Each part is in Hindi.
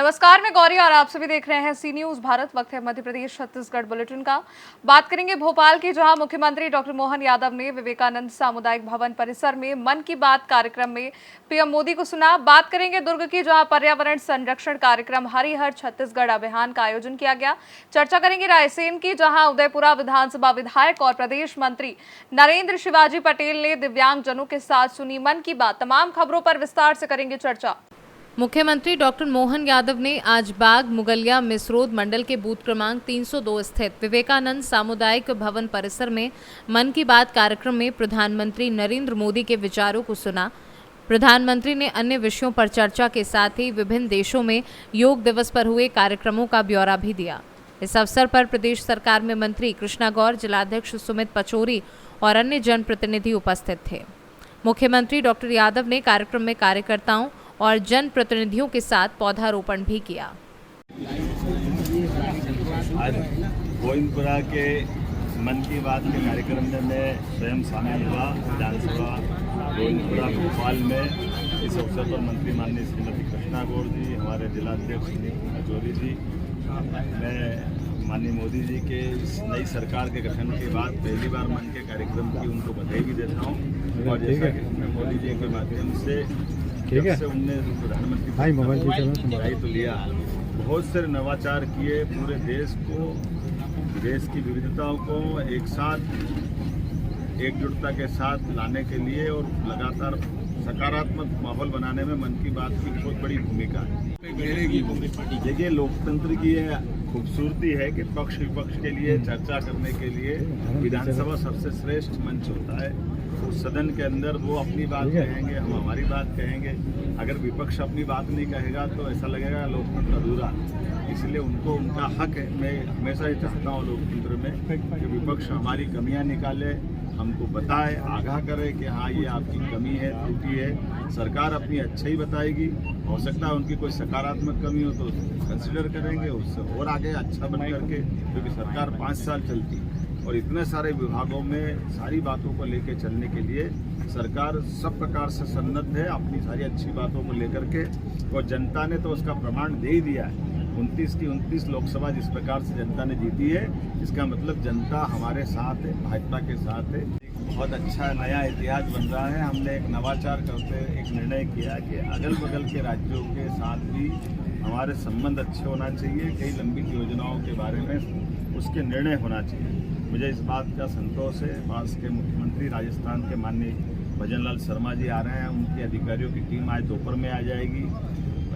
नमस्कार, मैं गौरी और आप सभी देख रहे हैं सी न्यूज भारत। वक्त है मध्य प्रदेश छत्तीसगढ़ बुलेटिन का। बात करेंगे भोपाल की, जहां मुख्यमंत्री डॉक्टर मोहन यादव ने विवेकानंद सामुदायिक भवन परिसर में मन की बात कार्यक्रम में पीएम मोदी को सुना। बात करेंगे दुर्ग की, जहां पर्यावरण संरक्षण कार्यक्रम हरिहर छत्तीसगढ़ अभियान का आयोजन किया गया। चर्चा करेंगे रायसेन की, जहां उदयपुरा विधानसभा विधायक और प्रदेश मंत्री नरेंद्र शिवाजी पटेल ने दिव्यांगजनों के साथ सुनी मन की बात। तमाम खबरों पर विस्तार से करेंगे चर्चा। मुख्यमंत्री डॉक्टर मोहन यादव ने आज बाग मुगलिया मिसरोद मंडल के बूथ क्रमांक 302 स्थित विवेकानंद सामुदायिक भवन परिसर में मन की बात कार्यक्रम में प्रधानमंत्री नरेंद्र मोदी के विचारों को सुना। प्रधानमंत्री ने अन्य विषयों पर चर्चा के साथ ही विभिन्न देशों में योग दिवस पर हुए कार्यक्रमों का ब्यौरा भी दिया। इस अवसर पर प्रदेश सरकार में मंत्री कृष्णा गौर, जिलाध्यक्ष सुमित पचौरी और अन्य जनप्रतिनिधि उपस्थित थे। मुख्यमंत्री डॉक्टर यादव ने कार्यक्रम में कार्यकर्ताओं और जनप्रतिनिधियों के साथ पौधारोपण भी किया। आज गोविंदपुरा के मन की बात के कार्यक्रम में मैं स्वयं शामिल हुआ। विधानसभा गोविंदपुरा भोपाल में इस अवसर पर मंत्री माननीय श्रीमती कृष्णा गौर जी, हमारे जिलाध्यक्ष पचौरी जी, मैं माननीय मोदी जी के इस नई सरकार के गठन के बाद पहली बार मन के कार्यक्रम की उनको बधाई भी देता हूँ। और जैसा कि मैं मोदी जी के माध्यम से जब से उनने प्रधानमंत्री बधाई तो लिया, बहुत सारे नवाचार किए, पूरे देश को, देश की विविधताओं को एक साथ एकजुटता के साथ लाने के लिए और लगातार सकारात्मक माहौल बनाने में मन की बात की बहुत बड़ी भूमिका है। देखिए, लोकतंत्र की यह खूबसूरती है कि पक्ष विपक्ष के लिए चर्चा करने के लिए विधानसभा सबसे श्रेष्ठ मंच होता है। उस सदन के अंदर वो अपनी बात कहेंगे, हम हमारी बात कहेंगे। अगर विपक्ष अपनी बात नहीं कहेगा तो ऐसा लगेगा लोकतंत्र अधूरा। इसलिए उनको उनका हक है। मैं हमेशा ही चाहता हूँ लोकतंत्र में कि विपक्ष हमारी कमियां निकाले, हमको बताए, आगाह करे कि हाँ ये आपकी कमी है, त्रुटि है। सरकार अपनी अच्छाई बताएगी, हो सकता है उनकी कोई सकारात्मक कमी हो तो कंसिडर करेंगे, उससे और आगे अच्छा बन करके, क्योंकि सरकार 5 साल चलती और इतने सारे विभागों में सारी बातों को लेकर चलने के लिए सरकार सब प्रकार से सन्नद्ध है अपनी सारी अच्छी बातों को लेकर के। और जनता ने तो उसका प्रमाण दे ही दिया है। 29 की 29 लोकसभा जिस प्रकार से जनता ने जीती है, इसका मतलब जनता हमारे साथ है, भाजपा के साथ है। बहुत अच्छा नया इतिहास बन रहा है। हमने एक नवाचार करते एक निर्णय किया कि अगल बगल के राज्यों के साथ भी हमारे संबंध अच्छे होना चाहिए। कई लंबी योजनाओं के बारे में उसके निर्णय होना चाहिए। मुझे इस बात का संतोष है। पास के मुख्यमंत्री राजस्थान के माननीय भजन लाल शर्मा जी आ रहे हैं। उनकी अधिकारियों की टीम आज दोपहर में आ जाएगी।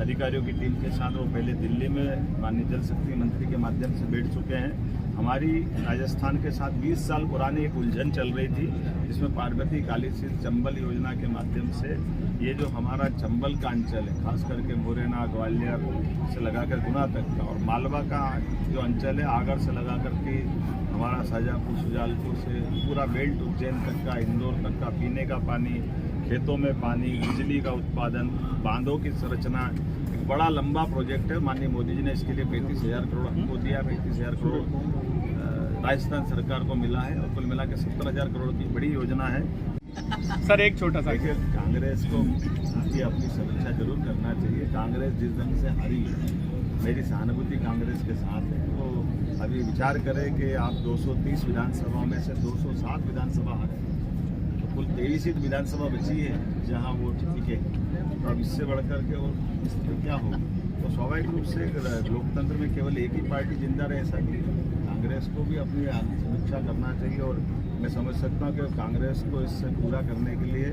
अधिकारियों की टीम के साथ वो पहले दिल्ली में माननीय जल शक्ति मंत्री के माध्यम से बैठ चुके हैं। हमारी राजस्थान के साथ 20 साल पुरानी एक उलझन चल रही थी, जिसमें पार्वती कालीसिंध चंबल योजना के माध्यम से ये जो हमारा चंबल का अंचल है, खास करके मुरैना, ग्वालियर से लगाकर गुना तक का, और मालवा का जो अंचल है आगर से लगा करके हमारा शाहजहाँपुर, सुजालपुर से पूरा बेल्ट उज्जैन तक का, इंदौर तक का पीने का पानी, खेतों में पानी, बिजली का उत्पादन, बांधों की संरचना, एक बड़ा लंबा प्रोजेक्ट है। माननीय मोदी जी ने इसके लिए 35,000 करोड़ हमको दिया। 35,000 करोड़ राजस्थान सरकार को मिला है और कुल मिला के 70,000 करोड़ की बड़ी योजना है। सर एक छोटा सा, कांग्रेस को उनकी अपनी समीक्षा जरूर करना चाहिए। कांग्रेस जिस ढंग से हारी, मेरी सहानुभूति कांग्रेस के साथ है। तो अभी विचार करें कि आप 230 विधानसभा में से 207 विधानसभा हारे, तो कुल 23 सीट विधानसभा बची है जहां वो टिके। तो अब इससे बढ़कर के और स्थिति क्या होगी? तो स्वाभाविक रूप से लोकतंत्र में केवल एक ही पार्टी जिंदा रहे, ऐसा नहीं। कांग्रेस को भी अपनी समीक्षा करना चाहिए। और मैं समझ सकता हूँ कि कांग्रेस को इससे पूरा करने के लिए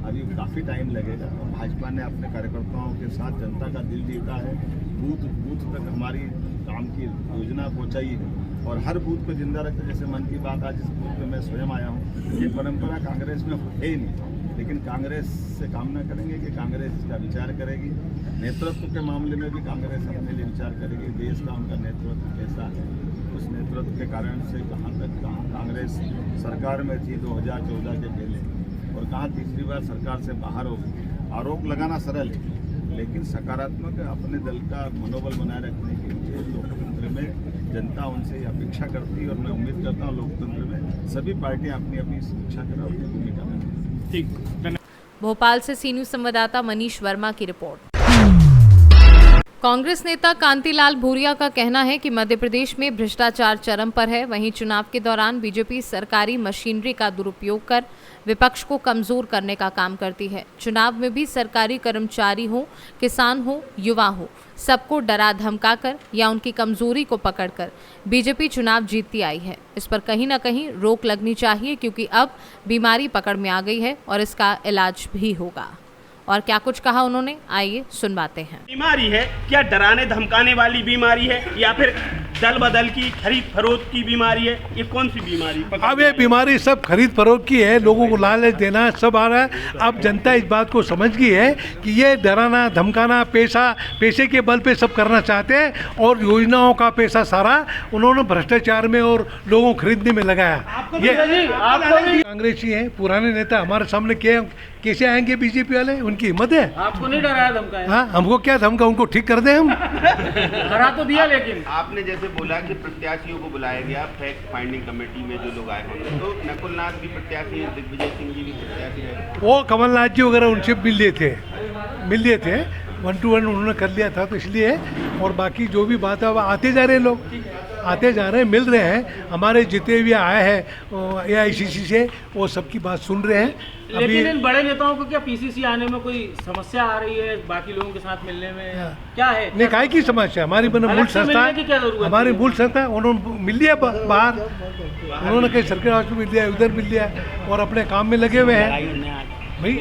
अभी काफ़ी टाइम लगेगा। और भाजपा ने अपने कार्यकर्ताओं के साथ जनता का दिल जीता है। बूथ बूथ तक हमारी काम की योजना पहुँचाई है और हर बूथ को जिंदा रखते, जैसे मन की बात आज इस बूथ में मैं स्वयं आया हूँ। ये परंपरा कांग्रेस में है ही नहीं, लेकिन कांग्रेस से कामना करेंगे कि कांग्रेस इसका विचार करेगी। नेतृत्व के मामले में भी कांग्रेस अपने लिए विचार करेगी। देश का उनका नेतृत्व कैसा है, उस नेतृत्व के कारण से कहाँ कांग्रेस सरकार में थी 2014 के पहले और कहाँ तीसरी बार सरकार से बाहर हो गई। आरोप लगाना सरल है, लेकिन सकारात्मक अपने दल का मनोबल बनाए रखने के लिए लोकतंत्र में जनता उनसे अपेक्षा करती है। और मैं उम्मीद करता हूँ लोकतंत्र में सभी पार्टियाँ अपनी अपनी समीक्षा करें, अपनी भूमिका में। ठीक। भोपाल से सी न्यूज संवाददाता मनीष वर्मा की रिपोर्ट। कांग्रेस नेता कांतिलाल भूरिया का कहना है कि मध्य प्रदेश में भ्रष्टाचार चरम पर है। वहीं चुनाव के दौरान बीजेपी सरकारी मशीनरी का दुरुपयोग कर विपक्ष को कमजोर करने का काम करती है। चुनाव में भी सरकारी कर्मचारी हो, किसान हो, युवा हो, सबको डरा धमकाकर या उनकी कमजोरी को पकड़कर बीजेपी चुनाव जीतती आई है। इस पर कहीं न कहीं रोक लगनी चाहिए, क्योंकि अब बीमारी पकड़ में आ गई है और इसका इलाज भी होगा। और क्या कुछ कहा उन्होंने, आइए सुनवाते हैं। बीमारी है क्या? डराने धमकाने वाली बीमारी है या फिर दल बदल की खरीद फरोख्त की बीमारी है? ये कौन सी बीमारी? अब ये बीमारी सब खरीद फरोख्त की है, लोगों को लालच देना सब आ रहा है। अब जनता इस बात को समझ गई है कि ये डराना धमकाना पैसे के बल पे सब करना चाहते हैं और योजनाओं का पैसा सारा उन्होंने भ्रष्टाचार में और लोगों को खरीदने में लगाया। ये कांग्रेसी हैं, पुराने नेता हमारे सामने कैसे आएंगे बीजेपी वाले? उनकी हिम्मत है? आपको नहीं डराया धमकाया? हाँ, हमको क्या धमका? उनको ठीक कर दें हम। हरा तो दिया, लेकिन आपने जैसे बोला कि प्रत्याशियों को बुलाया गया फैक्ट फाइंडिंग कमेटी में जो लोग आए होंगे, तो नकुलनाथ भी प्रत्याशी हैं, दिग्विजय सिंह जी भी प्रत्याशी हैं, वो कमलनाथ जी वगैरह उनसे मिल लिए थे 1 to 1 उन्होंने कर लिया था, तो इसलिए। और बाकी जो भी बात है अब आते जा रहे हैं, लोग आते जा रहे हैं, मिल रहे हैं। हमारे जितने भी आए हैं AICC से, वो सबकी बात सुन रहे हैं। लेकिन इन बड़े नेताओं को क्या PCC आने में कोई समस्या आ रही है? बाकी लोगों के साथ मिलने में क्या है? नहीं, काहे की समस्या? हमारी मूल संस्था, हमारी मूल संस्था, उन्होंने मिल लिया बाहर, उन्होंने कहीं सरकारी हॉस्पिटल मिल लिया, उधर मिल लिया और अपने काम में लगे हुए हैं। भाई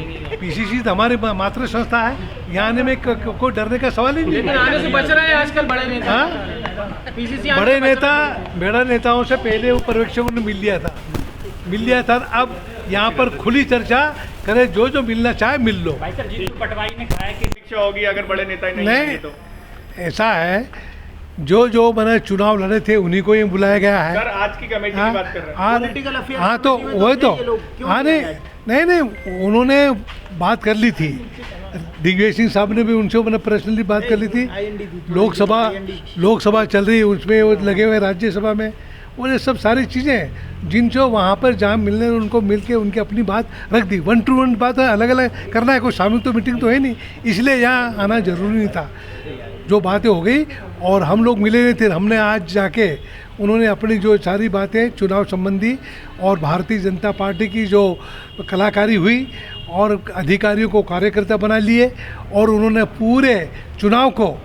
PCC तो हमारी मातृ संस्था है, यहाँ आने में कोई डरने का सवाल ही नहीं। लेकिन आने से बच रहे हैं आजकल बड़े नेता। PCC बड़े नेताओं से पहले वो पर्यवेक्षकों ने मिल लिया था। अब यहाँ पर खुली चर्चा करे, जो मिलना चाहे मिल लो। भाई सर, जीतू पटवाई ने कहा है कि शिक्षा होगी अगर बड़े नेता नहीं तो ऐसा है, जो मैंने चुनाव लड़े थे उन्हीं को ही बुलाया गया है। सर, आज की कमेटी की बात कर रहे हैं। हाँ, तो वही तो। हाँ, नहीं, उन्होंने बात कर ली थी। दिग्विजय सिंह साहब ने भी उनसे मैंने पर्सनली बात कर ली थी। लोकसभा चल रही है, उसमें वो लगे हुए राज्यसभा में, वो ये सब सारी चीज़ें जिनसे वहाँ पर जहाँ मिलने उनको मिल के उनकी अपनी बात रख दी। 1 to 1 बात है, अलग अलग करना है, कोई सामूहिक तो मीटिंग तो है नहीं, इसलिए यहाँ आना जरूरी नहीं था। जो बातें हो गई और हम लोग मिले नहीं थे, हमने आज जाके उन्होंने अपनी जो सारी बातें चुनाव संबंधी और भारतीय जनता पार्टी की जो कलाकारी हुई और अधिकारियों को कार्यकर्ता बना लिए और उन्होंने पूरे चुनाव को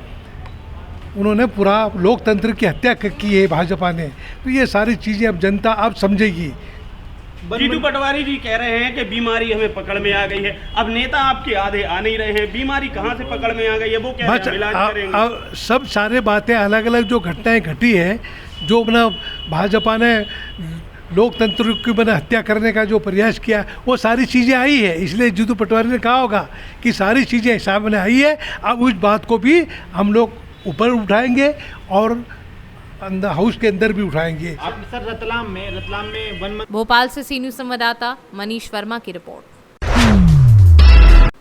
पूरा लोकतंत्र की हत्या की है भाजपा ने। तो ये सारी चीज़ें अब जनता अब समझेगी। जीतू पटवारी जी कह रहे हैं कि बीमारी हमें पकड़ में आ गई है। अब नेता आपके आधे आ नहीं रहे हैं, बीमारी कहाँ से पकड़ में आ गई है वो कह रहे हैं, इलाज करेंगे। अब सब सारे बातें अलग अलग जो घटनाएं घटी है, जो अपना भाजपा ने लोकतंत्र की बना हत्या करने का जो प्रयास किया, वो सारी चीज़ें आई है। इसलिए जीतू पटवारी ने कहा होगा कि सारी चीज़ें सामने आई है। अब उस बात को भी हम लोग ऊपर उठाएंगे और अंदर हाउस के अंदर भी उठाएंगे। आप सर रतलाम में भोपाल से सी न्यूज़ संवाददाता मनीष वर्मा की रिपोर्ट।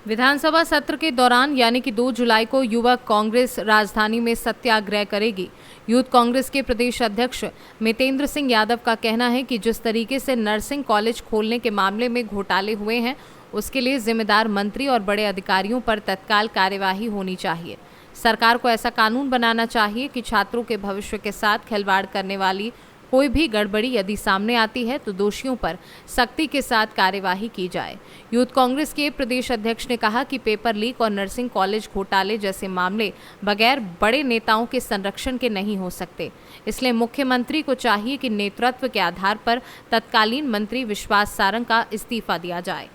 विधानसभा सत्र के दौरान यानी कि 2 जुलाई को युवक कांग्रेस राजधानी में सत्याग्रह करेगी। यूथ कांग्रेस के प्रदेश अध्यक्ष मितेंद्र सिंह यादव का कहना है कि जिस तरीके से नर्सिंग कॉलेज खोलने के मामले में घोटाले हुए हैं, उसके लिए जिम्मेदार मंत्री और बड़े अधिकारियों पर तत्काल कार्यवाही होनी चाहिए। सरकार को ऐसा कानून बनाना चाहिए कि छात्रों के भविष्य के साथ खिलवाड़ करने वाली कोई भी गड़बड़ी यदि सामने आती है तो दोषियों पर सख्ती के साथ कार्यवाही की जाए। यूथ कांग्रेस के प्रदेश अध्यक्ष ने कहा कि पेपर लीक और नर्सिंग कॉलेज घोटाले जैसे मामले बगैर बड़े नेताओं के संरक्षण के नहीं हो सकते। इसलिए मुख्यमंत्री को चाहिए कि नेतृत्व के आधार पर तत्कालीन मंत्री विश्वास सारंग का इस्तीफा दिया जाए।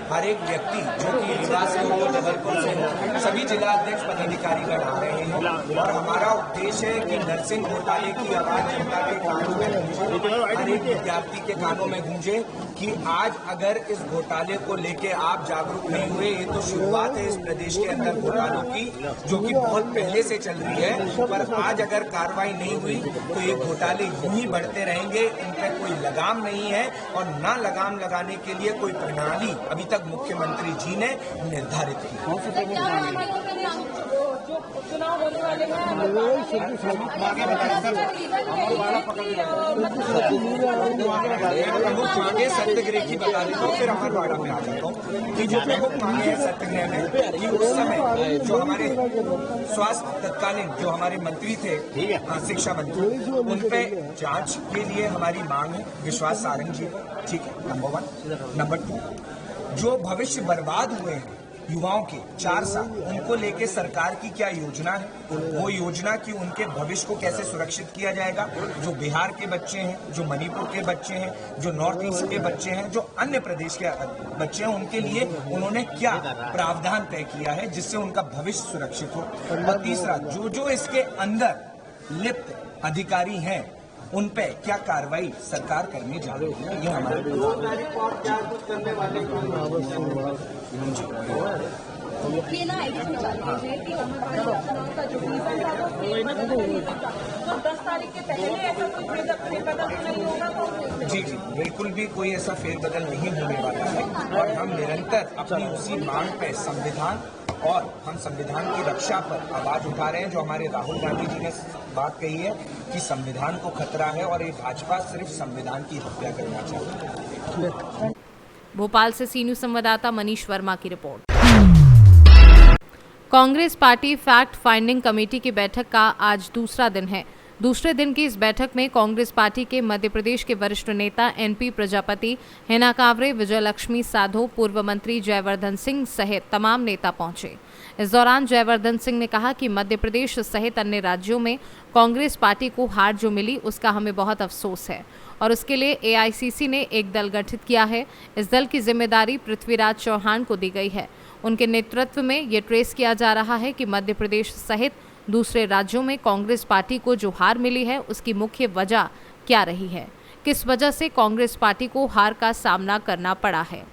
हर एक व्यक्ति जो कि रीवा से हो, जबलपुर से हो, सभी जिला अध्यक्ष पदाधिकारीगण आ रहे हैं और हमारा उद्देश्य है कि नर्सिंग घोटाले की आवाज जनता के कानों में गूंजे, हर एक विद्यार्थी के कानों में गूंजे कि आज अगर इस घोटाले को लेके आप जागरूक नहीं हुए, ये तो शुरुआत है इस प्रदेश के अंदर घोटालों की, जो कि बहुत पहले से चल रही है। पर आज अगर कार्रवाई नहीं हुई तो ये घोटाले यूं ही बढ़ते रहेंगे, इन पर कोई लगाम नहीं है और ना लगाम लगाने के लिए कोई प्रणाली अभी तक मुख्यमंत्री जी ने निर्धारित की। प्रमुख मांगे सत्याग्रह की बता देता हूँ, फिर अमरवाड़ा में आ जाता हूँ कि जो प्रमुख मांगे हैं सत्याग्रह में कि उस समय जो हमारे स्वास्थ्य तत्कालीन जो हमारे मंत्री थे, शिक्षा मंत्री, उन पे जांच के लिए हमारी मांग है विश्वास सारंग जी पर, ठीक है, नंबर 1। नंबर 2, जो भविष्य बर्बाद हुए हैं युवाओं के 4 साल, उनको लेके सरकार की क्या योजना है, वो योजना की उनके भविष्य को कैसे सुरक्षित किया जाएगा। जो बिहार के बच्चे हैं, जो मणिपुर के बच्चे हैं, जो नॉर्थ ईस्ट के बच्चे हैं, जो अन्य प्रदेश के बच्चे हैं, उनके लिए उन्होंने क्या प्रावधान तय किया है जिससे उनका भविष्य सुरक्षित हो। और तीसरा, जो इसके अंदर लिप्त अधिकारी हैं उन पे क्या कार्रवाई सरकार करने जा रही है, ये हमारे ये ना एक्शन चालू है कि अमरवाड़ा चुनाव का जो रिजल्ट था वो 10 तारीख के पहले ऐसा कोई फेरबदल नहीं होगा। जी, बिल्कुल भी कोई ऐसा फेरबदल नहीं होने वाला है और हम निरंतर अपनी उसी मांग पे संविधान और हम संविधान की रक्षा पर आवाज उठा रहे हैं। जो हमारे राहुल गांधी जी ने बात कही है कि संविधान को खतरा है और ये भाजपा सिर्फ संविधान की हत्या करना चाहती है। भोपाल से सी न्यूज संवाददाता मनीष वर्मा की report. Congress party fact finding committee की बैठक का आज दूसरा दिन है। दूसरे दिन की इस बैठक में कांग्रेस पार्टी के मध्य प्रदेश के वरिष्ठ नेता एनपी प्रजापति, हिना कांवरे, विजयलक्ष्मी साधो, पूर्व मंत्री जयवर्धन सिंह सहित तमाम नेता पहुंचे। इस दौरान जयवर्धन सिंह ने कहा कि मध्य प्रदेश सहित अन्य राज्यों में कांग्रेस पार्टी को हार जो मिली उसका हमें बहुत अफसोस है और उसके लिए एआईसीसी ने एक दल गठित किया है। इस दल की जिम्मेदारी पृथ्वीराज चौहान को दी गई है। उनके नेतृत्व में ये ट्रेस किया जा रहा है कि मध्य प्रदेश सहित दूसरे राज्यों में कांग्रेस पार्टी को जो हार मिली है उसकी मुख्य वजह क्या रही है, किस वजह से कांग्रेस पार्टी को हार का सामना करना पड़ा है।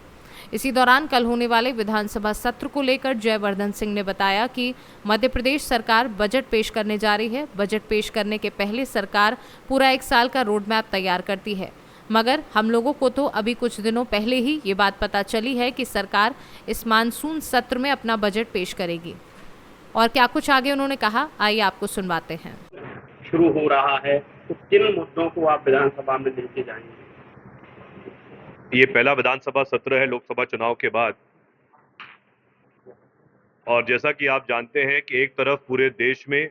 इसी दौरान कल होने वाले विधानसभा सत्र को लेकर जयवर्धन सिंह ने बताया कि मध्य प्रदेश सरकार बजट पेश करने जा रही है। बजट पेश करने के पहले सरकार पूरा 1 साल का रोड मैप तैयार करती है, मगर हम लोगों को तो अभी कुछ दिनों पहले ही ये बात पता चली है कि सरकार इस मानसून सत्र में अपना बजट पेश करेगी। और क्या कुछ आगे उन्होंने कहा, आइए आपको सुनवाते हैं। शुरू हो रहा है तो किन मुद्दों को आप विधानसभा में लेके जाएंगे? ये पहला विधानसभा सत्र है लोकसभा चुनाव के बाद और जैसा कि आप जानते हैं कि एक तरफ पूरे देश में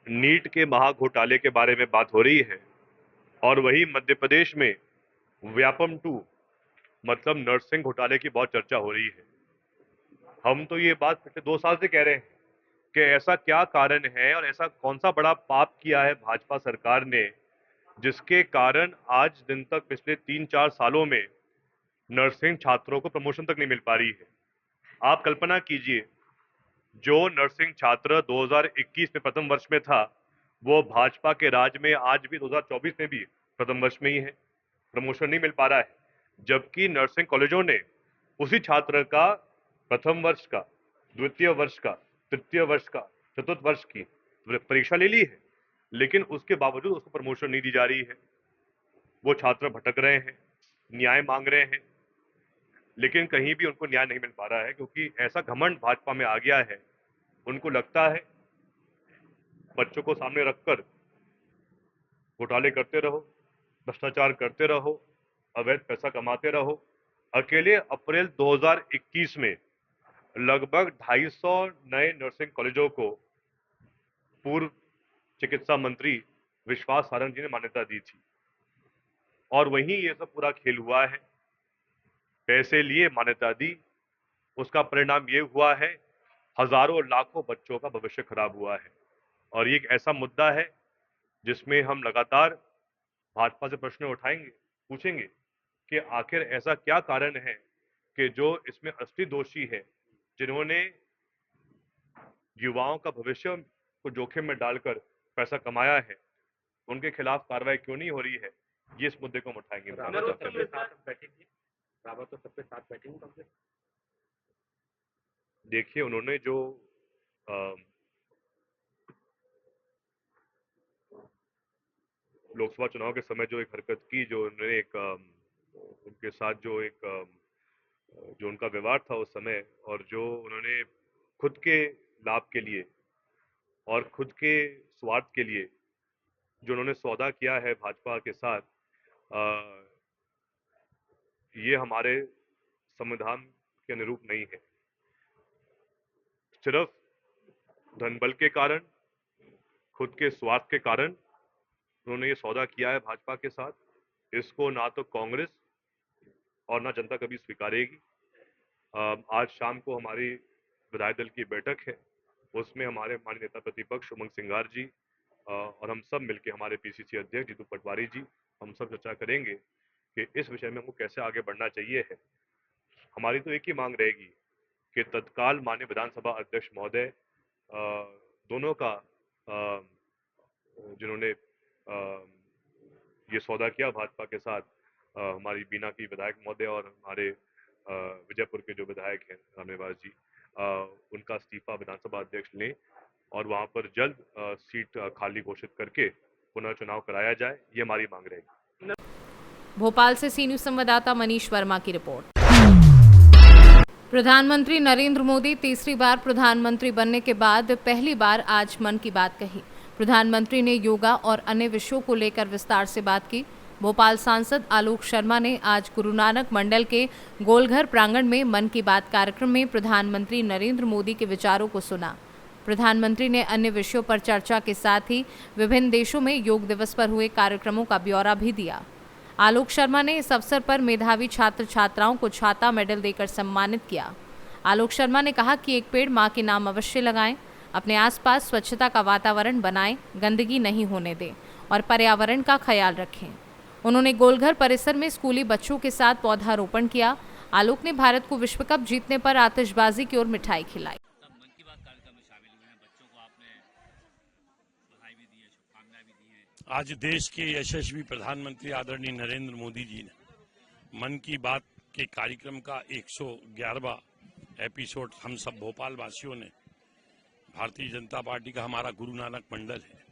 नीट के महाघोटाले के बारे में बात हो रही है और वही मध्य प्रदेश में व्यापम 2 मतलब नर्सिंग घोटाले की बहुत चर्चा हो रही है। हम तो ये बात पिछले 2 साल से कह रहे हैं कि ऐसा क्या कारण है और ऐसा कौन सा बड़ा पाप किया है भाजपा सरकार ने जिसके कारण आज दिन तक पिछले 3-4 सालों में नर्सिंग छात्रों को प्रमोशन तक नहीं मिल पा रही है। आप कल्पना कीजिए, जो नर्सिंग छात्र 2021 में प्रथम वर्ष में था वो भाजपा के राज में आज भी 2024 में भी प्रथम वर्ष में ही है, प्रमोशन नहीं मिल पा रहा है। जबकि नर्सिंग कॉलेजों ने उसी छात्र का प्रथम वर्ष का, द्वितीय वर्ष का, तृतीय वर्ष का, चतुर्थ वर्ष की परीक्षा ले ली है, लेकिन उसके बावजूद उसको प्रमोशन नहीं दी जा रही है। वो छात्र भटक रहे हैं, न्याय मांग रहे हैं, लेकिन कहीं भी उनको न्याय नहीं मिल पा रहा है क्योंकि ऐसा घमंड भाजपा में आ गया है। उनको लगता है बच्चों को सामने रखकर घोटाले करते रहो, भ्रष्टाचार करते रहो, अवैध पैसा कमाते रहो। अकेले अप्रैल 2021 में लगभग 250 नए नर्सिंग कॉलेजों को पूर्व चिकित्सा मंत्री विश्वास सारंग जी ने मान्यता दी थी और वहीं ये सब पूरा खेल हुआ है। पैसे लिए मान्यता दी, उसका परिणाम ये हुआ है हजारों लाखों बच्चों का भविष्य खराब हुआ है। और ये एक ऐसा मुद्दा है जिसमें हम लगातार भाजपा से प्रश्न उठाएंगे, पूछेंगे कि आखिर ऐसा क्या कारण है कि जो इसमें असली दोषी है, जिन्होंने युवाओं का भविष्य को जोखिम में डालकर पैसा कमाया है, उनके खिलाफ कार्रवाई क्यों नहीं हो रही है। ये इस मुद्दे को हम उठाएंगे। देखिए, उन्होंने जो लोकसभा चुनाव के समय जो एक हरकत की, जो उन्होंने एक उनके साथ जो एक जो उनका व्यवहार था उस समय और जो उन्होंने खुद के लाभ के लिए और खुद के स्वार्थ के लिए जो उन्होंने सौदा किया है भाजपा के साथ, ये हमारे संविधान के अनुरूप नहीं है। सिर्फ धनबल के कारण, खुद के स्वार्थ के कारण उन्होंने ये सौदा किया है भाजपा के साथ। इसको ना तो कांग्रेस और ना जनता कभी स्वीकारेगी। आज शाम को हमारी विधायक दल की बैठक है, उसमें हमारे नेता प्रतिपक्ष उमंग सिंगार जी और हम सब मिलकर, हमारे पीसीसी अध्यक्ष जीतू पटवारी जी, हम सब चर्चा करेंगे कि इस विषय में हमको कैसे आगे बढ़ना चाहिए है। हमारी तो एक ही मांग रहेगी कि तत्काल माननीय विधानसभा अध्यक्ष महोदय दोनों का जिन्होंने ये सौदा किया भाजपा के साथ, हमारी बीना की विधायक महोदय और हमारे विजयपुर के जो विधायक हैं रामनिवास जी, उनका इस्तीफा विधानसभा अध्यक्ष लें और वहां पर जल्द सीट खाली घोषित करके पुनः चुनाव कराया जाए, ये हमारी मांग रहेगी। भोपाल से सी न्यूज संवाददाता मनीष वर्मा की रिपोर्ट। प्रधानमंत्री नरेंद्र मोदी तीसरी बार प्रधानमंत्री बनने के बाद पहली बार आज मन की बात कही। प्रधानमंत्री ने योगा और अन्य विषयों को लेकर विस्तार से बात की। भोपाल सांसद आलोक शर्मा ने आज गुरु नानक मंडल के गोलघर प्रांगण में मन की बात कार्यक्रम में प्रधानमंत्री नरेंद्र मोदी के विचारों को सुना। प्रधानमंत्री ने अन्य विषयों पर चर्चा के साथ ही विभिन्न देशों में योग दिवस पर हुए कार्यक्रमों का ब्यौरा भी दिया। आलोक शर्मा ने इस अवसर पर मेधावी छात्र छात्राओं को छाता मेडल देकर सम्मानित किया। आलोक शर्मा ने कहा कि एक पेड़ मां के नाम अवश्य लगाएं, अपने आसपास स्वच्छता का वातावरण बनाएं, गंदगी नहीं होने दें और पर्यावरण का ख्याल रखें। उन्होंने गोलघर परिसर में स्कूली बच्चों के साथ पौधारोपण किया। आलोक ने भारत को विश्व कप जीतने पर आतिशबाजी की ओर मिठाई खिलाई। आज देश के यशस्वी प्रधानमंत्री आदरणीय नरेंद्र मोदी जी ने मन की बात के कार्यक्रम का 111वां एपिसोड हम सब भोपाल वासियों ने, भारतीय जनता पार्टी का हमारा गुरु नानक मंडल है,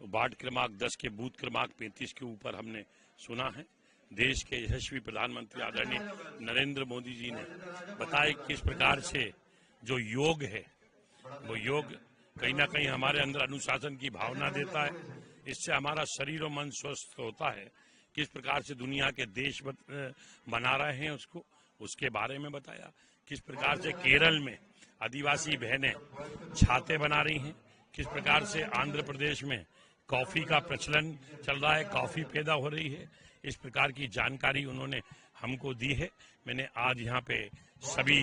वार्ड क्रमांक 10 के बूथ क्रमांक 35 के ऊपर हमने सुना है। देश के यशस्वी प्रधानमंत्री आदरणीय नरेंद्र मोदी जी ने बताया किस प्रकार से जो योग है, वो योग कहीं ना कहीं हमारे अंदर अनुशासन की भावना देता है। इससे हमारा शरीर और मन स्वस्थ होता है। किस प्रकार से दुनिया के देश बना रहे हैं उसके बारे में बताया। किस प्रकार से केरल में आदिवासी बहनें छाते बना रही हैं, किस प्रकार से आंध्र प्रदेश में कॉफी का प्रचलन चल रहा है, कॉफी पैदा हो रही है। इस प्रकार की जानकारी उन्होंने हमको दी है। मैंने आज यहाँ पे सभी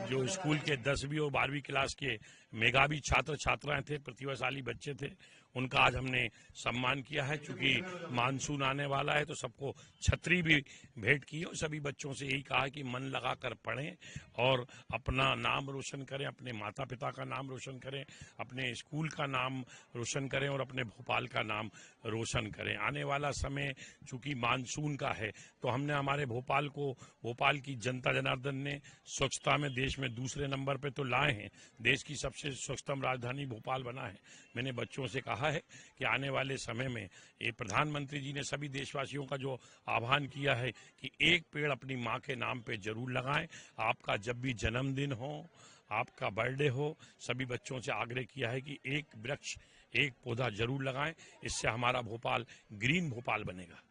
जो स्कूल के 10वीं और 12वीं क्लास के मेधावी छात्र छात्राएं थे, प्रतिभाशाली बच्चे थे, उनका आज हमने सम्मान किया है। चूंकि मानसून आने वाला है तो सबको छतरी भी भेंट की और सभी बच्चों से यही कहा कि मन लगाकर पढ़ें और अपना नाम रोशन करें, अपने माता पिता का नाम रोशन करें, अपने स्कूल का नाम रोशन करें और अपने भोपाल का नाम रोशन करें। आने वाला समय चूंकि मानसून का है तो हमने हमारे भोपाल की जनता जनार्दन ने स्वच्छता में देश में दूसरे नंबर पे तो लाए हैं। देश की सबसे स्वच्छतम राजधानी भोपाल बना है। मैंने बच्चों से कहा है कि आने वाले समय में ये प्रधानमंत्री जी ने सभी देशवासियों का जो आह्वान किया है कि एक पेड़ अपनी माँ के नाम पे जरूर लगाएं। आपका जब भी जन्मदिन हो, आपका बर्थडे हो, सभी बच्चों से आग्रह किया है कि एक वृक्ष, एक पौधा जरूर लगाएं। इससे हमारा भोपाल ग्रीन भोपाल बनेगा।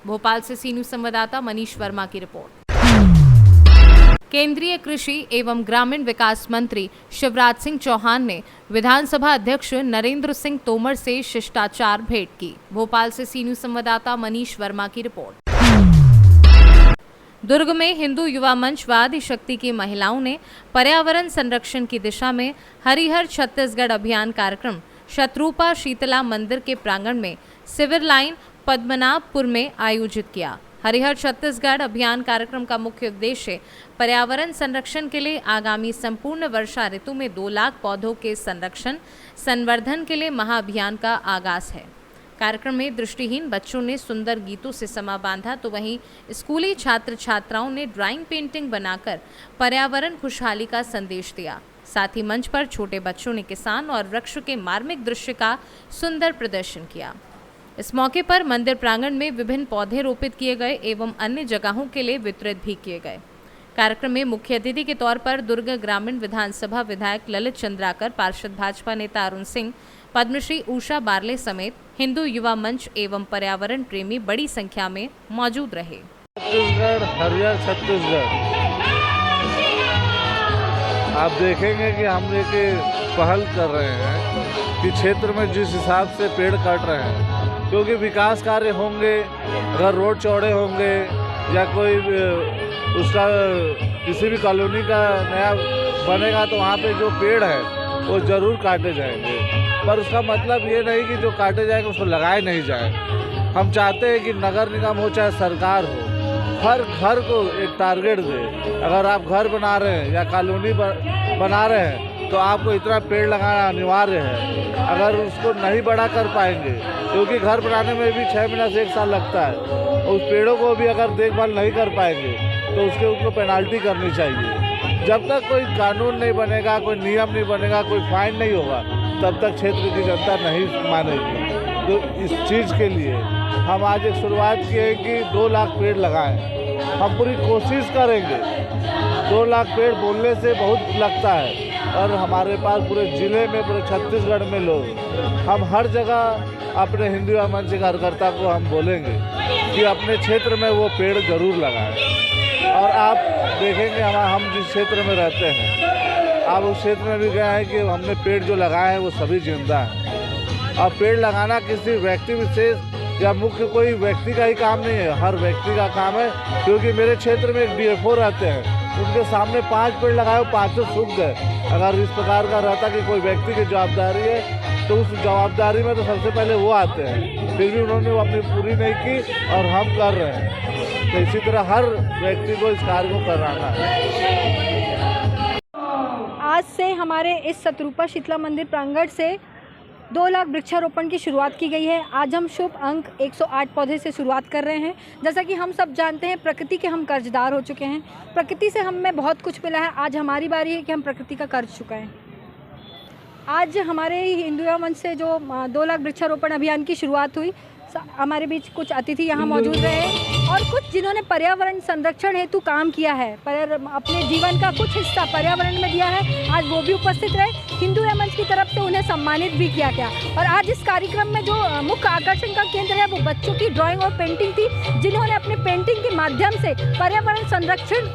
भोपाल से सी न्यूज संवाददाता मनीष वर्मा की रिपोर्ट। केंद्रीय कृषि एवं ग्रामीण विकास मंत्री शिवराज सिंह चौहान ने विधानसभा अध्यक्ष नरेंद्र सिंह तोमर से शिष्टाचार भेंट की। भोपाल से सी न्यूज संवाददाता मनीष वर्मा की रिपोर्ट। दुर्ग में हिंदू युवा मंच व आदि शक्ति की महिलाओं ने पर्यावरण संरक्षण की दिशा में हरिहर छत्तीसगढ़ अभियान कार्यक्रम शत्रुपा शीतला मंदिर के प्रांगण में सिविल लाइन पद्मनाभपुर में आयोजित किया। हरिहर छत्तीसगढ़ अभियान कार्यक्रम का मुख्य उद्देश्य पर्यावरण संरक्षण के लिए आगामी संपूर्ण वर्षा ऋतु में 2 लाख पौधों के संरक्षण संवर्धन के लिए महाअभियान का आगाज है। कार्यक्रम में दृष्टिहीन बच्चों ने सुंदर गीतों से समा बांधा तो वहीं स्कूली छात्र छात्राओं ने ड्राइंग पेंटिंग बनाकर पर्यावरण खुशहाली का संदेश दिया। साथ ही मंच पर छोटे बच्चों ने किसान और वृक्ष के मार्मिक दृश्य का सुंदर प्रदर्शन किया। इस मौके पर मंदिर प्रांगण में विभिन्न पौधे रोपित किए गए एवं अन्य जगहों के लिए वितरित भी किए गए। कार्यक्रम में मुख्य अतिथि के तौर पर दुर्ग ग्रामीण विधानसभा विधायक ललित चंद्राकर, पार्षद भाजपा नेता अरुण सिंह, पद्मश्री उषा बारले समेत हिंदू युवा मंच एवं पर्यावरण प्रेमी बड़ी संख्या में मौजूद रहे। छत्तीसगढ़, हरियर छत्तीसगढ़, आप देखेंगे कि हम एक पहल कर रहे हैं कि क्षेत्र में जिस हिसाब से पेड़ काट रहे हैं, क्योंकि विकास कार्य होंगे, अगर रोड चौड़े होंगे या कोई उसका किसी भी कॉलोनी का नया बनेगा तो वहाँ पे जो पेड़ है वो ज़रूर काटे जाएंगे। पर उसका मतलब ये नहीं कि जो काटे जाएंगे उसको लगाए नहीं जाए। हम चाहते हैं कि नगर निगम हो चाहे सरकार हो, हर घर को एक टारगेट दे। अगर आप घर बना रहे हैं या कॉलोनी बना रहे हैं तो आपको इतना पेड़ लगाना अनिवार्य है। अगर उसको नहीं बड़ा कर पाएंगे, क्योंकि घर बनाने में भी 6 महीना से 1 साल लगता है, उस पेड़ों को भी अगर देखभाल नहीं कर पाएंगे तो उसको पेनाल्टी करनी चाहिए। जब तक कोई कानून नहीं बनेगा, कोई नियम नहीं बनेगा, कोई फाइन नहीं होगा, तब तक क्षेत्र की जनता नहीं मानेगी। तो इस चीज़ के लिए हम आज एक शुरुआत की है कि 2 लाख पेड़ लगाएं। हम पूरी कोशिश करेंगे। 2 लाख पेड़ बोलने से बहुत लगता है, और हमारे पास पूरे ज़िले में, पूरे छत्तीसगढ़ में लोग, हम हर जगह अपने हिंदू मंच कार्यकर्ता को हम बोलेंगे कि अपने क्षेत्र में वो पेड़ ज़रूर लगाएं। और आप देखेंगे हम जिस क्षेत्र में रहते हैं, आप उस क्षेत्र में भी गए हैं कि हमने पेड़ जो लगाए हैं वो सभी जिंदा हैं। और पेड़ लगाना किसी व्यक्ति विशेष या मुख्य कोई व्यक्ति का ही काम नहीं है, हर व्यक्ति का काम है। क्योंकि मेरे क्षेत्र में एक DFO रहते हैं, उनके सामने 5 पेड़ लगाए, 5 सूख गए। अगर इस प्रकार का रहता कि कोई व्यक्ति की जवाबदारी है तो उस जवाबदारी में तो सबसे पहले वो आते हैं, फिर भी उन्होंने वो अपनी पूरी नहीं की और हम कर रहे हैं। तो इसी तरह हर व्यक्ति को इस कार्य को कराना है। आज से हमारे इस शत्रुपा शीतला मंदिर प्रांगण से 2 लाख वृक्षारोपण की शुरुआत की गई है। आज हम शुभ अंक 108 पौधे से शुरुआत कर रहे हैं। जैसा कि हम सब जानते हैं, प्रकृति के हम कर्जदार हो चुके हैं। प्रकृति से हमें बहुत कुछ मिला है। आज हमारी बारी है कि हम प्रकृति का कर्ज चुकाएं। आज हमारे हिंदू युवा मंच से जो 2 लाख वृक्षारोपण अभियान की शुरुआत हुई, हमारे बीच कुछ अतिथि यहाँ मौजूद रहे और कुछ जिन्होंने पर्यावरण संरक्षण हेतु काम किया है, पर अपने जीवन का कुछ हिस्सा पर्यावरण में दिया है, आज वो भी उपस्थित रहे। हिंदू युवा मंच की तरफ से उन्हें सम्मानित भी किया गया। और आज इस कार्यक्रम में जो मुख्य आकर्षण का केंद्र है वो बच्चों की ड्राइंग और पेंटिंग थी, जिन्होंने अपने पेंटिंग के माध्यम से पर्यावरण संरक्षण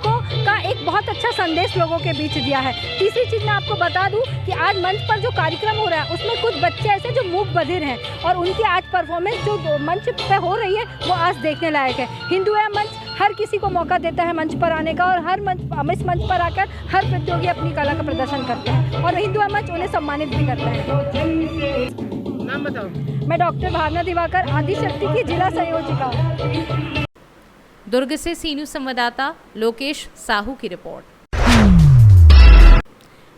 का एक बहुत अच्छा संदेश लोगों के बीच दिया है। तीसरी चीज़ मैं आपको बता दूँ कि आज मंच पर जो कार्यक्रम हो रहा है उसमें कुछ बच्चे ऐसे जो मूक बधिर हैं और उनकी आज परफॉर्मेंस जो मंच पे हो रही है वो आज देखने लायक है। हिंदू युवा मंच हर किसी को मौका देता है मंच पर आने का, और इस मंच पर आकर हर प्रतियोगी अपनी कला का प्रदर्शन करते हैं और हिंदू युवा मंच उन्हें सम्मानित भी करता है। नाम बताओ। मैं डॉक्टर भावना दिवाकर, आदिशक्ति की जिला संयोजिका। दुर्ग से सी न्यूज़ संवाददाता लोकेश साहू की रिपोर्ट।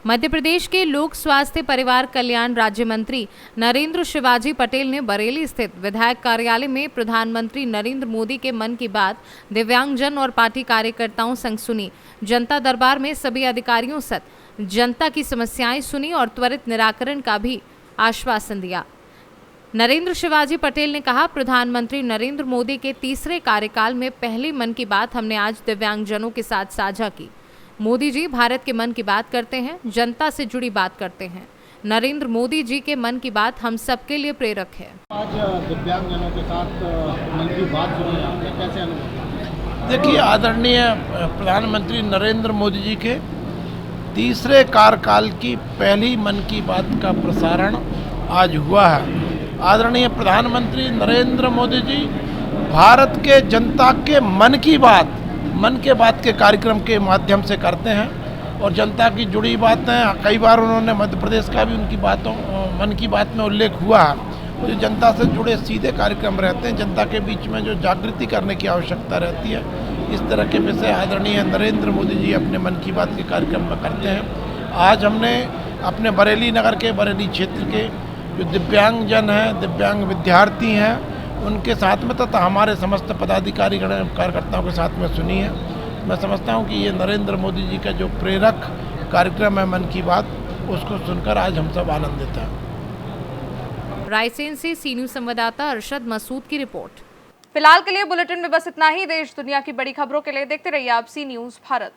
मध्य प्रदेश के लोक स्वास्थ्य परिवार कल्याण राज्य मंत्री नरेंद्र शिवाजी पटेल ने बरेली स्थित विधायक कार्यालय में प्रधानमंत्री नरेंद्र मोदी के मन की बात दिव्यांगजन और पार्टी कार्यकर्ताओं संग सुनी। जनता दरबार में सभी अधिकारियों सहित जनता की समस्याएं सुनी और त्वरित निराकरण का भी आश्वासन दिया। नरेंद्र शिवाजी पटेल ने कहा, प्रधानमंत्री नरेंद्र मोदी के तीसरे कार्यकाल में पहली मन की बात हमने आज दिव्यांगजनों के साथ साझा की। मोदी जी भारत के मन की बात करते हैं, जनता से जुड़ी बात करते हैं। नरेंद्र मोदी जी के मन की बात हम सबके लिए प्रेरक है। आज दिव्यांगजनों के साथ मन की बात सुनी आपने, कैसे अनुभव? देखिए, आदरणीय प्रधानमंत्री नरेंद्र मोदी जी के तीसरे कार्यकाल की पहली मन की बात का प्रसारण आज हुआ है। आदरणीय प्रधानमंत्री नरेंद्र मोदी जी भारत के जनता के मन के बात के कार्यक्रम के माध्यम से करते हैं और जनता की जुड़ी बातें, कई बार उन्होंने मध्य प्रदेश का भी उनकी बातों मन की बात में उल्लेख हुआ है। जो जनता से जुड़े सीधे कार्यक्रम रहते हैं, जनता के बीच में जो जागृति करने की आवश्यकता रहती है, इस तरह के विषय आदरणीय नरेंद्र मोदी जी अपने मन की बात के कार्यक्रम में करते हैं। आज हमने अपने बरेली नगर के, बरेली क्षेत्र के जो दिव्यांगजन हैं, दिव्यांग विद्यार्थी हैं, उनके साथ में तथा हमारे समस्त पदाधिकारी कार्यकर्ताओं के साथ में सुनी है। मैं समझता हूं कि ये नरेंद्र मोदी जी का जो प्रेरक कार्यक्रम है मन की बात, उसको सुनकर आज हम सब आनंदित हैं। रायसेन से सी न्यूज संवाददाता अरशद मसूद की रिपोर्ट। फिलहाल के लिए बुलेटिन में बस इतना ही। देश दुनिया की बड़ी खबरों के लिए देखते रहिए आप सी न्यूज भारत।